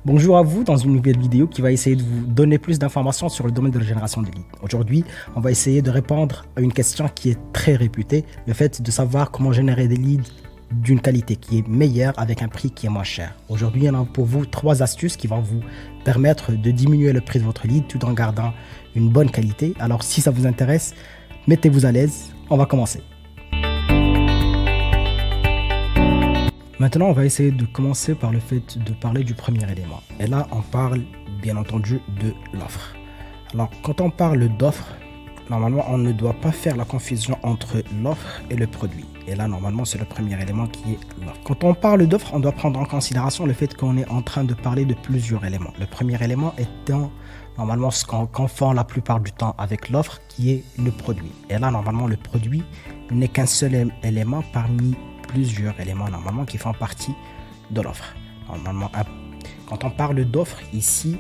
Bonjour à vous dans une nouvelle vidéo qui va essayer de vous donner plus d'informations sur le domaine de la génération de leads. Aujourd'hui, on va essayer de répondre à une question qui est très réputée, le fait de savoir comment générer des leads d'une qualité qui est meilleure avec un prix qui est moins cher. Aujourd'hui, il y en a pour vous 3 astuces qui vont vous permettre de diminuer le prix de votre lead tout en gardant une bonne qualité. Alors si ça vous intéresse, mettez-vous à l'aise, on va commencer. Maintenant, on va essayer de commencer par le fait de parler du premier élément. Et là, on parle bien entendu de l'offre. Alors, quand on parle d'offre, normalement, on ne doit pas faire la confusion entre l'offre et le produit. Et là, normalement, c'est le premier élément qui est l'offre. Quand on parle d'offre, on doit prendre en considération le fait qu'on est en train de parler de plusieurs éléments. Le premier élément étant normalement ce qu'on confond la plupart du temps avec l'offre, qui est le produit. Et là, normalement, le produit n'est qu'un seul élément parmi plusieurs éléments normalement qui font partie de l'offre. Normalement, quand on parle d'offre ici,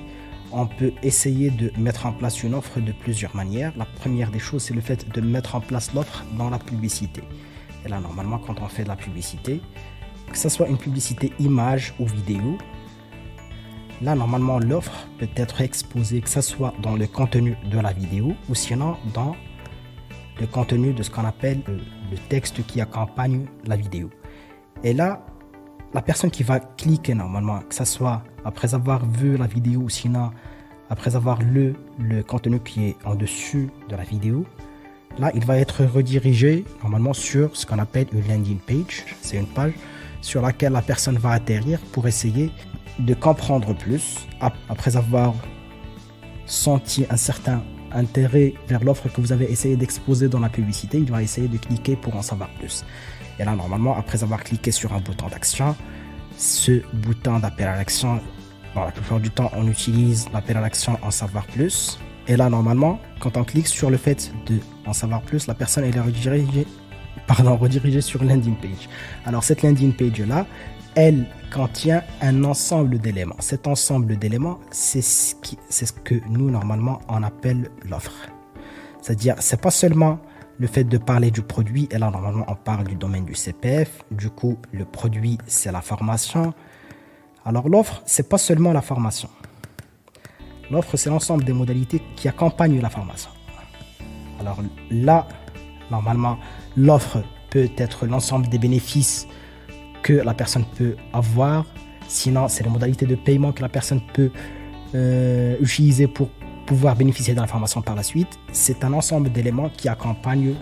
on peut essayer de mettre en place une offre de plusieurs manières. La première des choses, c'est le fait de mettre en place l'offre dans la publicité. Et là, normalement, quand on fait de la publicité, que ce soit une publicité image ou vidéo, là, normalement, l'offre peut être exposée, que ce soit dans le contenu de la vidéo ou sinon dans le contenu de ce qu'on appelle le texte qui accompagne la vidéo. Et là, la personne qui va cliquer normalement, que ce soit après avoir vu la vidéo ou sinon après avoir lu le contenu qui est en dessus de la vidéo, là, il va être redirigé normalement sur ce qu'on appelle une landing page. C'est une page sur laquelle la personne va atterrir pour essayer de comprendre plus après avoir senti un certain intérêt vers l'offre que vous avez essayé d'exposer dans la publicité. Il va essayer de cliquer pour en savoir plus. Et là, normalement, après avoir cliqué sur un bouton d'action, ce bouton d'appel à l'action, dans la plupart du temps, on utilise l'appel à l'action en savoir plus. Et là, normalement, quand on clique sur le fait de en savoir plus, la personne elle est redirigée sur landing page. Alors, cette landing page-là, elle contient un ensemble d'éléments. Cet ensemble d'éléments, c'est ce que nous, normalement, on appelle l'offre. C'est-à-dire, c'est pas seulement le fait de parler du produit, et là, normalement, on parle du domaine du CPF. Du coup, le produit, c'est la formation. Alors, l'offre, c'est pas seulement la formation. L'offre, c'est l'ensemble des modalités qui accompagnent la formation. Alors là, normalement, l'offre peut être l'ensemble des bénéfices que la personne peut avoir. Sinon, c'est les modalités de paiement que la personne peut utiliser pour pouvoir bénéficier de l'information par la suite. C'est un ensemble d'éléments qui accompagnent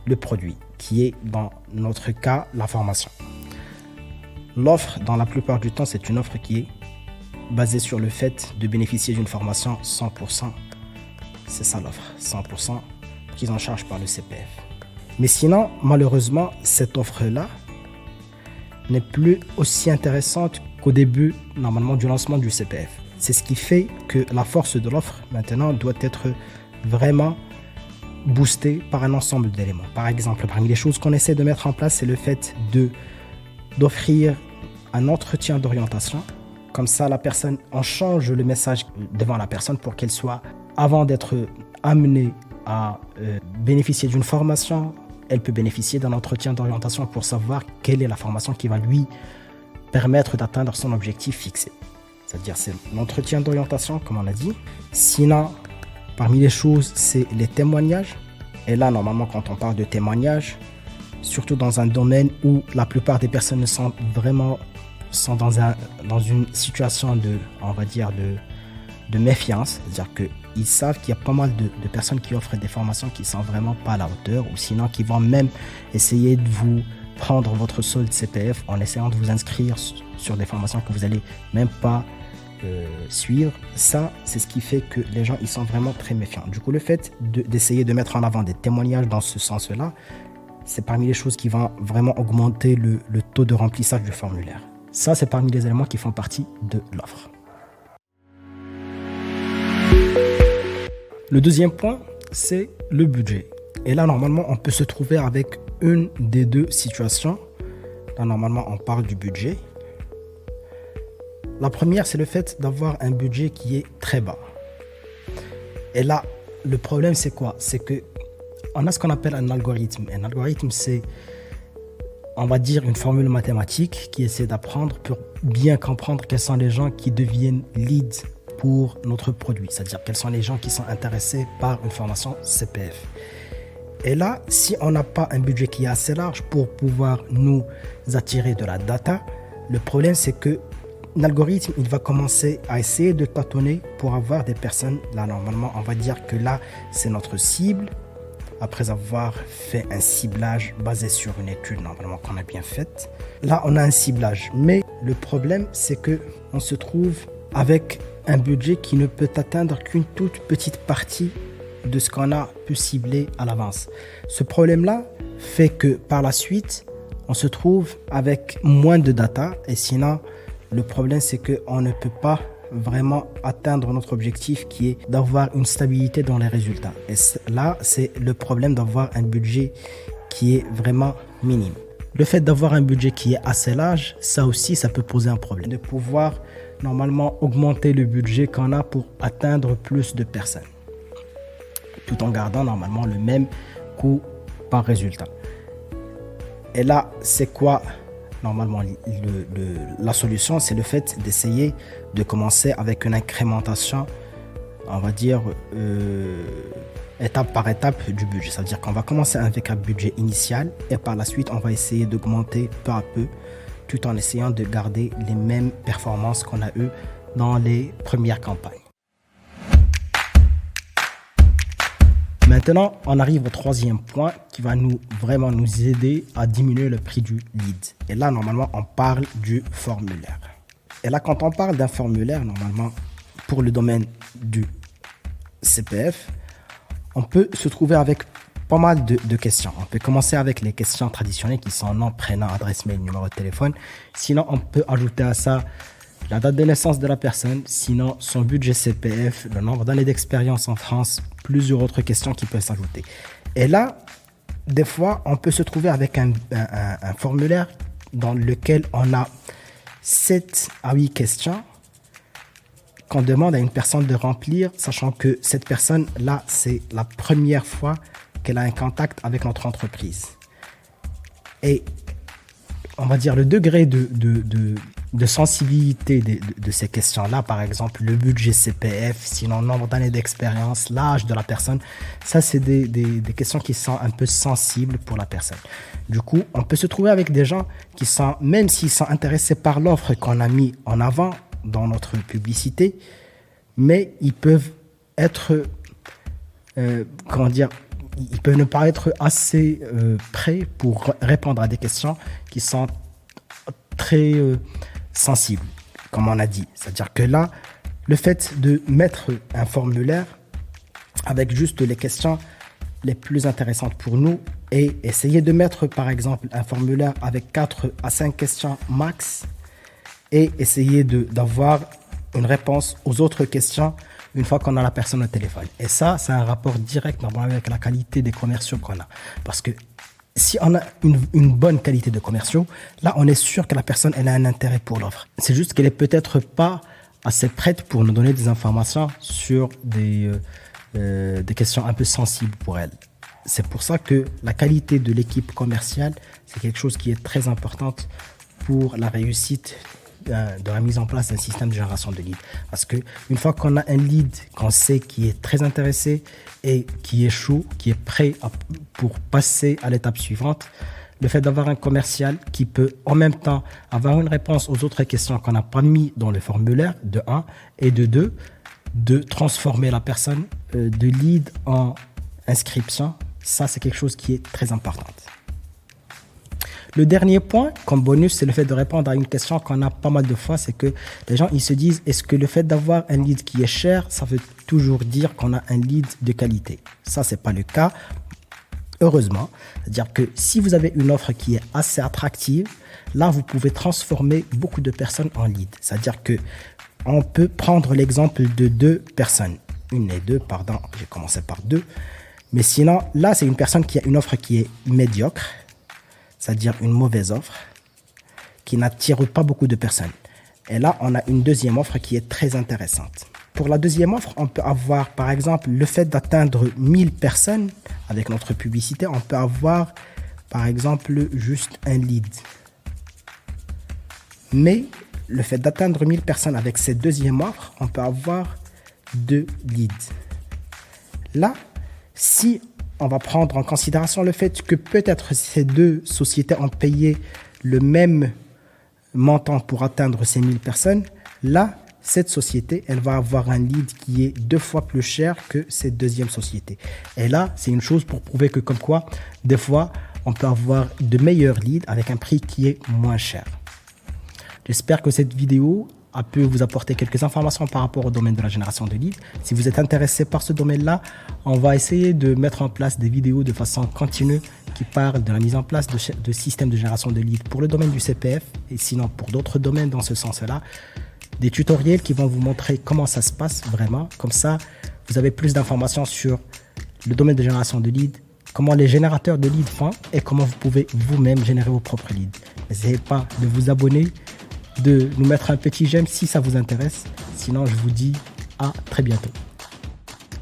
le produit, qui est dans notre cas la formation. L'offre, dans la plupart du temps, c'est une offre qui est basée sur le fait de bénéficier d'une formation 100%. C'est ça l'offre, 100% prise en charge par le CPF. Mais sinon, malheureusement, cette offre-là n'est plus aussi intéressante qu'au début, normalement, du lancement du CPF. C'est ce qui fait que la force de l'offre, maintenant, doit être vraiment boostée par un ensemble d'éléments. Par exemple, parmi les choses qu'on essaie de mettre en place, c'est le fait d'offrir un entretien d'orientation. Comme ça, la personne, on change le message devant la personne pour qu'elle soit, avant d'être amenée à bénéficier d'une formation, elle peut bénéficier d'un entretien d'orientation pour savoir quelle est la formation qui va lui permettre d'atteindre son objectif fixé. C'est-à-dire, c'est l'entretien d'orientation, comme on a dit. Sinon, parmi les choses, c'est les témoignages. Et là, normalement, quand on parle de témoignages, surtout dans un domaine où la plupart des personnes sont dans une situation de méfiance, c'est-à-dire qu'ils savent qu'il y a pas mal de personnes qui offrent des formations qui ne sont vraiment pas à la hauteur, ou sinon qui vont même essayer de vous prendre votre solde CPF en essayant de vous inscrire sur des formations que vous n'allez même pas suivre. Ça, c'est ce qui fait que les gens ils sont vraiment très méfiants. Du coup, le fait d'essayer de mettre en avant des témoignages dans ce sens-là, c'est parmi les choses qui vont vraiment augmenter le taux de remplissage du formulaire. Ça, c'est parmi les éléments qui font partie de l'offre. Le deuxième point, c'est le budget. Et là, normalement, on peut se trouver avec une des deux situations. Là, normalement, on parle du budget. La première, c'est le fait d'avoir un budget qui est très bas. Et là, le problème, c'est quoi? C'est qu'on a ce qu'on appelle un algorithme. Un algorithme, c'est on va dire, une formule mathématique qui essaie d'apprendre pour bien comprendre quels sont les gens qui deviennent leads pour notre produit. C'est-à-dire quels sont les gens qui sont intéressés par une formation CPF. Et là, si on n'a pas un budget qui est assez large pour pouvoir nous attirer de la data, le problème c'est que l'algorithme, il va commencer à essayer de tâtonner pour avoir des personnes. Là, normalement, on va dire que là, c'est notre cible. Après avoir fait un ciblage basé sur une étude normalement qu'on a bien faite. Là, on a un ciblage. Mais le problème, c'est que on se trouve avec un budget qui ne peut atteindre qu'une toute petite partie de ce qu'on a pu cibler à l'avance. Ce problème-là fait que par la suite, on se trouve avec moins de data. Et sinon, le problème, c'est qu'on ne peut pas vraiment atteindre notre objectif qui est d'avoir une stabilité dans les résultats. Et là, c'est le problème d'avoir un budget qui est vraiment minime. Le fait d'avoir un budget qui est assez large, ça aussi, ça peut poser un problème. De pouvoir normalement augmenter le budget qu'on a pour atteindre plus de personnes, tout en gardant normalement le même coût par résultat. Et là, c'est quoi normalement la solution? C'est le fait d'essayer de commencer avec une incrémentation, on va dire, étape par étape du budget. C'est-à-dire qu'on va commencer avec un budget initial et par la suite, on va essayer d'augmenter peu à peu tout en essayant de garder les mêmes performances qu'on a eues dans les premières campagnes. Maintenant, on arrive au troisième point qui va vraiment nous aider à diminuer le prix du lead. Et là, normalement, on parle du formulaire. Et là, quand on parle d'un formulaire, normalement, pour le domaine du CPF, on peut se trouver avec pas mal de questions. On peut commencer avec les questions traditionnelles qui sont nom, prénom, adresse mail, numéro de téléphone. Sinon, on peut ajouter à ça la date de naissance de la personne, sinon son budget CPF, le nombre d'années d'expérience en France, plusieurs autres questions qui peuvent s'ajouter. Et là, des fois, on peut se trouver avec un formulaire dans lequel on a 7 à 8 questions qu'on demande à une personne de remplir, sachant que cette personne-là, c'est la première fois qu'elle a un contact avec notre entreprise. Et on va dire le degré de sensibilité de ces questions-là, par exemple le budget CPF, sinon le nombre d'années d'expérience, l'âge de la personne, ça c'est des questions qui sont un peu sensibles pour la personne. Du coup, on peut se trouver avec des gens qui sont, même s'ils sont intéressés par l'offre qu'on a mis en avant dans notre publicité, mais ils peuvent être, ils peuvent ne pas être assez prêts pour répondre à des questions qui sont très sensibles, comme on a dit. C'est-à-dire que là, le fait de mettre un formulaire avec juste les questions les plus intéressantes pour nous et essayer de mettre, par exemple, un formulaire avec 4 à 5 questions max et essayer d'avoir une réponse aux autres questions une fois qu'on a la personne au téléphone. Et ça, c'est un rapport direct normalement avec la qualité des commerciaux qu'on a. Parce que si on a une bonne qualité de commerciaux, là, on est sûr que la personne, elle a un intérêt pour l'offre. C'est juste qu'elle est peut-être pas assez prête pour nous donner des informations sur des questions un peu sensibles pour elle. C'est pour ça que la qualité de l'équipe commerciale, c'est quelque chose qui est très importante pour la réussite de la mise en place d'un système de génération de leads. Parce qu'une fois qu'on a un lead qu'on sait qui est très intéressé et qui est chaud, qui est prêt pour passer à l'étape suivante, le fait d'avoir un commercial qui peut en même temps avoir une réponse aux autres questions qu'on n'a pas mis dans le formulaire, de 1, et de 2, de transformer la personne de lead en inscription, ça c'est quelque chose qui est très important. Le dernier point, comme bonus, c'est le fait de répondre à une question qu'on a pas mal de fois, c'est que les gens ils se disent, est-ce que le fait d'avoir un lead qui est cher, ça veut toujours dire qu'on a un lead de qualité? Ça, c'est pas le cas, heureusement. C'est-à-dire que si vous avez une offre qui est assez attractive, là, vous pouvez transformer beaucoup de personnes en lead. C'est-à-dire que on peut prendre l'exemple de 2 personnes. Une et deux, pardon, j'ai commencé par 2. Mais sinon, là, c'est une personne qui a une offre qui est médiocre, c'est-à-dire une mauvaise offre, qui n'attire pas beaucoup de personnes. Et là, on a une deuxième offre qui est très intéressante. Pour la deuxième offre, on peut avoir, par exemple, le fait d'atteindre 1000 personnes avec notre publicité, on peut avoir par exemple, juste un lead. Mais le fait d'atteindre 1000 personnes avec cette deuxième offre, on peut avoir 2 leads. Là, si on va prendre en considération le fait que peut-être ces 2 sociétés ont payé le même montant pour atteindre ces 1000 personnes, là, cette société, elle va avoir un lead qui est 2 fois plus cher que cette deuxième société. Et là, c'est une chose pour prouver que comme quoi, des fois, on peut avoir de meilleurs leads avec un prix qui est moins cher. J'espère que cette vidéo a pu vous apporter quelques informations par rapport au domaine de la génération de leads. Si vous êtes intéressé par ce domaine-là, on va essayer de mettre en place des vidéos de façon continue qui parlent de la mise en place de systèmes de génération de leads pour le domaine du CPF et sinon pour d'autres domaines dans ce sens-là. Des tutoriels qui vont vous montrer comment ça se passe vraiment. Comme ça, vous avez plus d'informations sur le domaine de génération de leads, comment les générateurs de leads font et comment vous pouvez vous-même générer vos propres leads. N'hésitez pas de vous abonner, de nous mettre un petit j'aime si ça vous intéresse. Sinon, je vous dis à très bientôt.